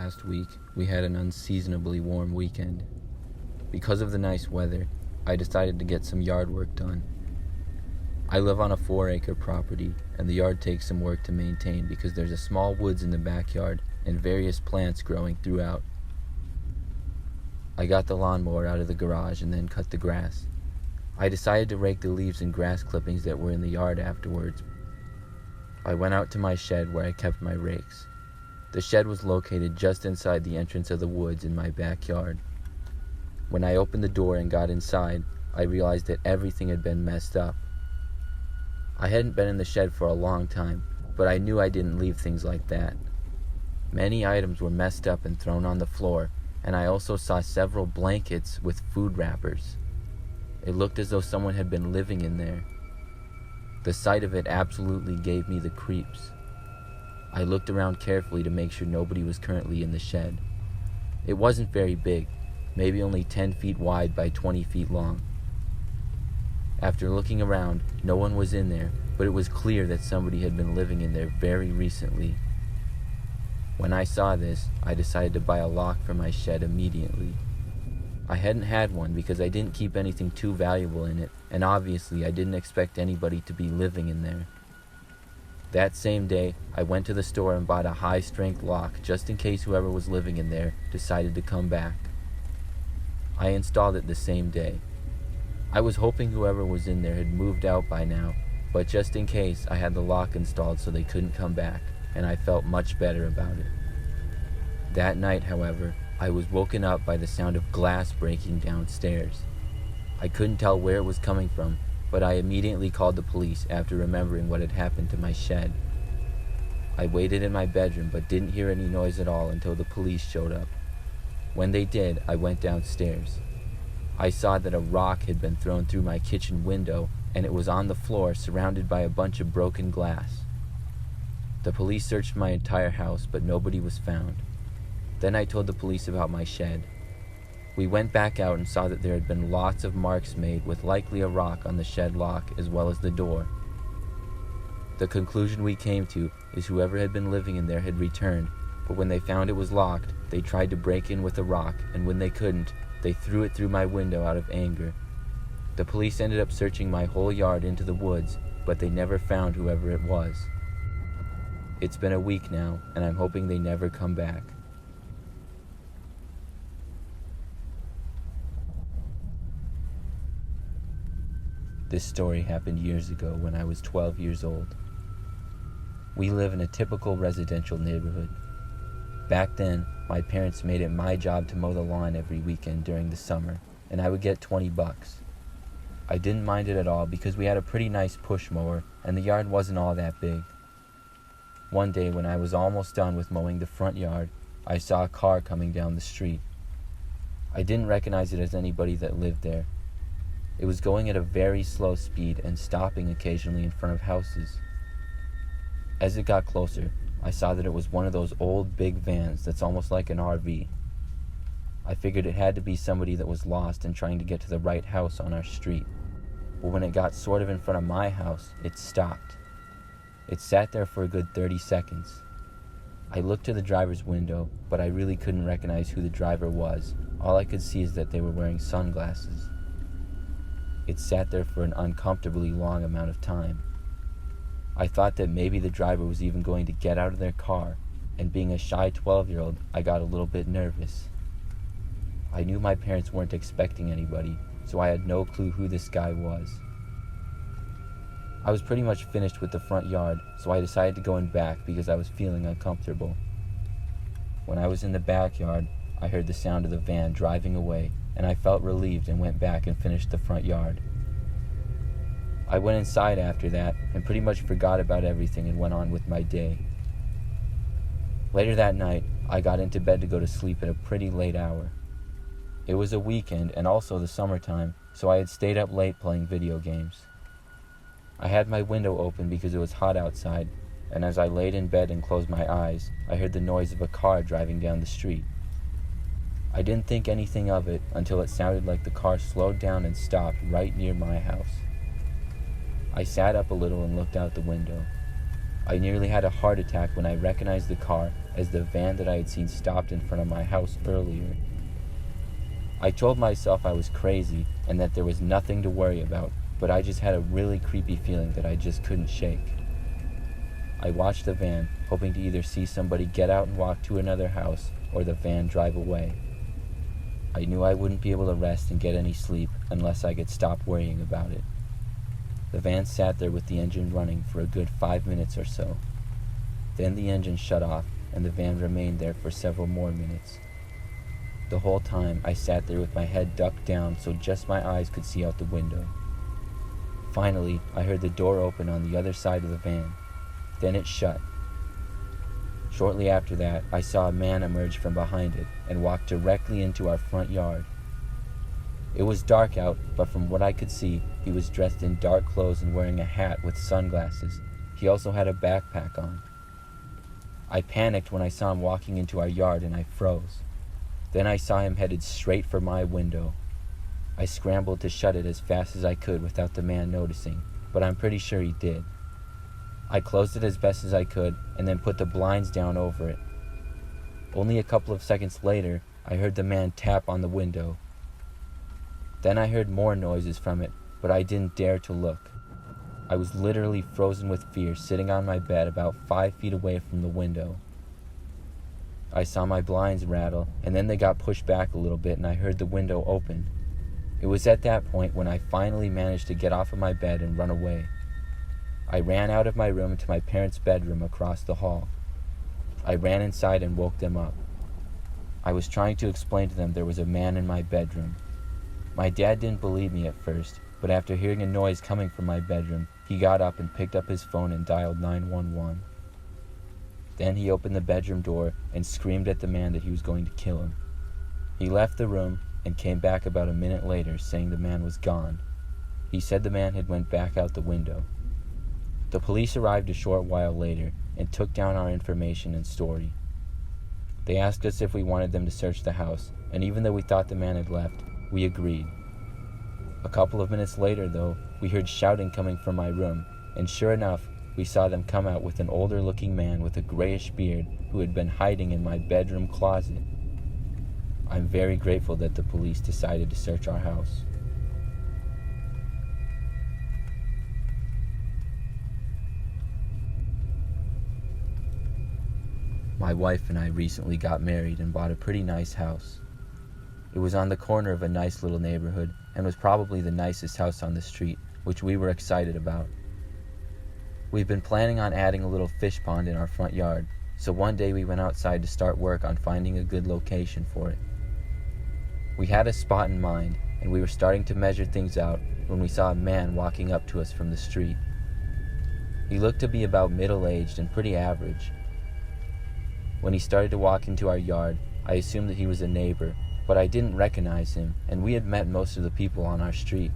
last week, we had an unseasonably warm weekend. Because of the nice weather, I decided to get some yard work done. I live on a 4-acre property, and the yard takes some work to maintain because there's a small woods in the backyard and various plants growing throughout. I got the lawnmower out of the garage and then cut the grass. I decided to rake the leaves and grass clippings that were in the yard afterwards. I went out to my shed where I kept my rakes. The shed was located just inside the entrance of the woods in my backyard. When I opened the door and got inside, I realized that everything had been messed up. I hadn't been in the shed for a long time, but I knew I didn't leave things like that. Many items were messed up and thrown on the floor, and I also saw several blankets with food wrappers. It looked as though someone had been living in there. The sight of it absolutely gave me the creeps. I looked around carefully to make sure nobody was currently in the shed. It wasn't very big, maybe only 10 feet wide by 20 feet long. After looking around, no one was in there, but it was clear that somebody had been living in there very recently. When I saw this, I decided to buy a lock for my shed immediately. I hadn't had one because I didn't keep anything too valuable in it, and obviously I didn't expect anybody to be living in there. That same day, I went to the store and bought a high-strength lock just in case whoever was living in there decided to come back. I installed it the same day. I was hoping whoever was in there had moved out by now, but just in case, I had the lock installed so they couldn't come back, and I felt much better about it. That night, however, I was woken up by the sound of glass breaking downstairs. I couldn't tell where it was coming from, but I immediately called the police after remembering what had happened to my shed. I waited in my bedroom but didn't hear any noise at all until the police showed up. When they did, I went downstairs. I saw that a rock had been thrown through my kitchen window and it was on the floor surrounded by a bunch of broken glass. The police searched my entire house but nobody was found. Then I told the police about my shed. We went back out and saw that there had been lots of marks made with likely a rock on the shed lock as well as the door. The conclusion we came to is whoever had been living in there had returned, but when they found it was locked, they tried to break in with a rock, and when they couldn't, they threw it through my window out of anger. The police ended up searching my whole yard into the woods, but they never found whoever it was. It's been a week now, and I'm hoping they never come back. This story happened years ago when I was 12 years old. We live in a typical residential neighborhood. Back then, my parents made it my job to mow the lawn every weekend during the summer, and I would get $20. I didn't mind it at all because we had a pretty nice push mower and the yard wasn't all that big. One day when I was almost done with mowing the front yard, I saw a car coming down the street. I didn't recognize it as anybody that lived there. It was going at a very slow speed and stopping occasionally in front of houses. As it got closer, I saw that it was one of those old big vans that's almost like an RV. I figured it had to be somebody that was lost and trying to get to the right house on our street. But when it got sort of in front of my house, it stopped. It sat there for a good 30 seconds. I looked to the driver's window, but I really couldn't recognize who the driver was. All I could see is that they were wearing sunglasses. It sat there for an uncomfortably long amount of time. I thought that maybe the driver was even going to get out of their car, and being a shy 12-year-old, I got a little bit nervous. I knew my parents weren't expecting anybody, so I had no clue who this guy was. I was pretty much finished with the front yard, so I decided to go in back because I was feeling uncomfortable. When I was in the backyard, I heard the sound of the van driving away, and I felt relieved and went back and finished the front yard. I went inside after that and pretty much forgot about everything and went on with my day. Later that night, I got into bed to go to sleep at a pretty late hour. It was a weekend and also the summertime, so I had stayed up late playing video games. I had my window open because it was hot outside, and as I laid in bed and closed my eyes, I heard the noise of a car driving down the street. I didn't think anything of it until it sounded like the car slowed down and stopped right near my house. I sat up a little and looked out the window. I nearly had a heart attack when I recognized the car as the van that I had seen stopped in front of my house earlier. I told myself I was crazy and that there was nothing to worry about, but I just had a really creepy feeling that I just couldn't shake. I watched the van, hoping to either see somebody get out and walk to another house or the van drive away. I knew I wouldn't be able to rest and get any sleep unless I could stop worrying about it. The van sat there with the engine running for a good 5 minutes or so. Then the engine shut off and the van remained there for several more minutes. The whole time I sat there with my head ducked down so just my eyes could see out the window. Finally, I heard the door open on the other side of the van. Then it shut. Shortly after that, I saw a man emerge from behind it and walk directly into our front yard. It was dark out, but from what I could see, he was dressed in dark clothes and wearing a hat with sunglasses. He also had a backpack on. I panicked when I saw him walking into our yard and I froze. Then I saw him headed straight for my window. I scrambled to shut it as fast as I could without the man noticing, but I'm pretty sure he did. I closed it as best as I could and then put the blinds down over it. Only a couple of seconds later, I heard the man tap on the window. Then I heard more noises from it, but I didn't dare to look. I was literally frozen with fear, sitting on my bed about 5 feet away from the window. I saw my blinds rattle, and then they got pushed back a little bit and I heard the window open. It was at that point when I finally managed to get off of my bed and run away. I ran out of my room to my parents' bedroom across the hall. I ran inside and woke them up. I was trying to explain to them there was a man in my bedroom. My dad didn't believe me at first, but after hearing a noise coming from my bedroom, he got up and picked up his phone and dialed 911. Then he opened the bedroom door and screamed at the man that he was going to kill him. He left the room and came back about a minute later saying the man was gone. He said the man had went back out the window. The police arrived a short while later and took down our information and story. They asked us if we wanted them to search the house, and even though we thought the man had left, we agreed. A couple of minutes later, though, we heard shouting coming from my room, and sure enough, we saw them come out with an older-looking man with a grayish beard who had been hiding in my bedroom closet. I'm very grateful that the police decided to search our house. My wife and I recently got married and bought a pretty nice house. It was on the corner of a nice little neighborhood and was probably the nicest house on the street, which we were excited about. We've been planning on adding a little fish pond in our front yard, so one day we went outside to start work on finding a good location for it. We had a spot in mind, and we were starting to measure things out when we saw a man walking up to us from the street. He looked to be about middle-aged and pretty average. When he started to walk into our yard, I assumed that he was a neighbor, but I didn't recognize him, and we had met most of the people on our street.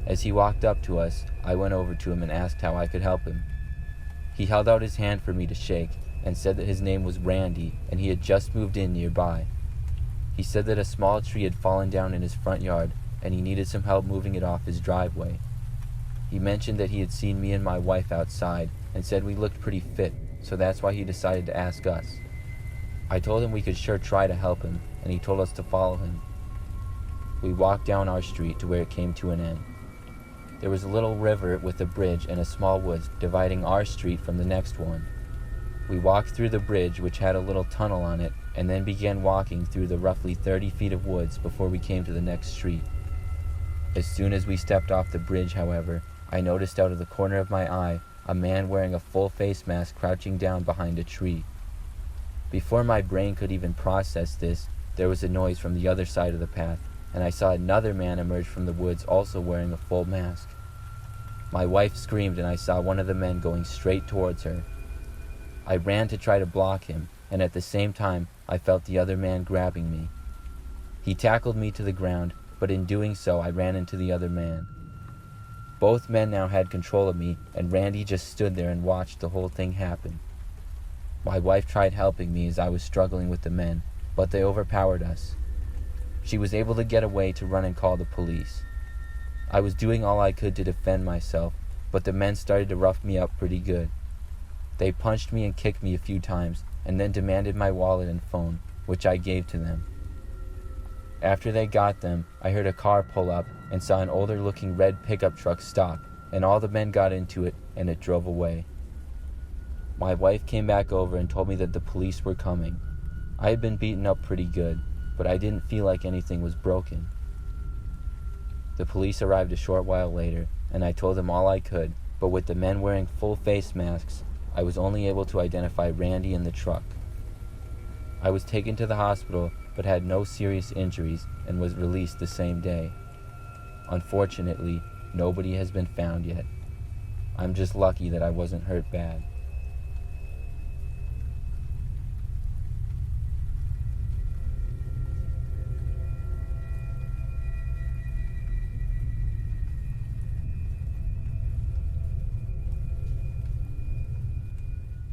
As he walked up to us, I went over to him and asked how I could help him. He held out his hand for me to shake and said that his name was Randy and he had just moved in nearby. He said that a small tree had fallen down in his front yard and he needed some help moving it off his driveway. He mentioned that he had seen me and my wife outside and said we looked pretty fit, so that's why he decided to ask us. I told him we could sure try to help him, and he told us to follow him. We walked down our street to where it came to an end. There was a little river with a bridge and a small woods dividing our street from the next one. We walked through the bridge, which had a little tunnel on it, and then began walking through the roughly 30 feet of woods before we came to the next street. As soon as we stepped off the bridge, however, I noticed out of the corner of my eye a man wearing a full face mask crouching down behind a tree. Before my brain could even process this, there was a noise from the other side of the path, and I saw another man emerge from the woods also wearing a full mask. My wife screamed and I saw one of the men going straight towards her. I ran to try to block him, and at the same time I felt the other man grabbing me. He tackled me to the ground, but in doing so I ran into the other man. Both men now had control of me, and Randy just stood there and watched the whole thing happen. My wife tried helping me as I was struggling with the men, but they overpowered us. She was able to get away to run and call the police. I was doing all I could to defend myself, but the men started to rough me up pretty good. They punched me and kicked me a few times, and then demanded my wallet and phone, which I gave to them. After they got them, I heard a car pull up and saw an older-looking red pickup truck stop, and all the men got into it, and it drove away. My wife came back over and told me that the police were coming. I had been beaten up pretty good, but I didn't feel like anything was broken. The police arrived a short while later, and I told them all I could, but with the men wearing full face masks, I was only able to identify Randy in the truck. I was taken to the hospital, but had no serious injuries and was released the same day. Unfortunately, nobody has been found yet. I'm just lucky that I wasn't hurt bad.